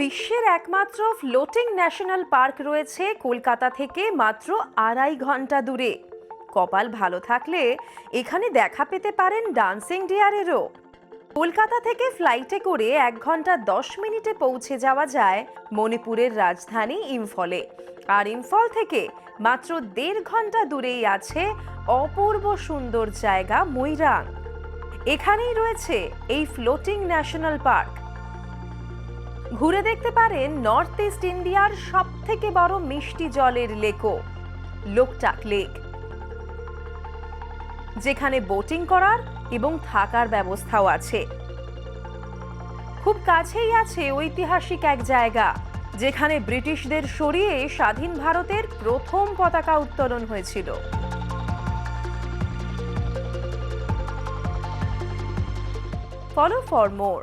বিশ্বের একমাত্র floating national park রয়েছে কলকাতা থেকে মাত্র 2.5 ঘন্টা দূরে। কপাল ভালো থাকলে এখানে দেখা পেতে পারেন ডান্সিং ডিয়ারেরও। কলকাতা থেকে ফ্লাইটে করে 1 ঘন্টা 10 মিনিটে পৌঁছে যাওয়া যায় মণিপুরের রাজধানী ইম্ফলে। আর ইম্ফল থেকে মাত্র 1.5 ঘন্টা দূরেই আছে অপূর্ব সুন্দর জায়গা মৈরাং। এখানেই রয়েছে এই ফ্লোটিং ন্যাশনাল পার্ক। ঘুরে দেখতে পারেন নর্থ ইস্ট ইন্ডিয়ার সবথেকে বড় মিষ্টি জলের লেকও লোকটাক লেক, যেখানে বোটিং করার এবং থাকার ব্যবস্থাও আছে। খুব কাছেই আছে ঐতিহাসিক এক জায়গা, যেখানে ব্রিটিশদের সরিয়ে স্বাধীন ভারতের প্রথম পতাকা উত্তোলন হয়েছিল। Follow for more.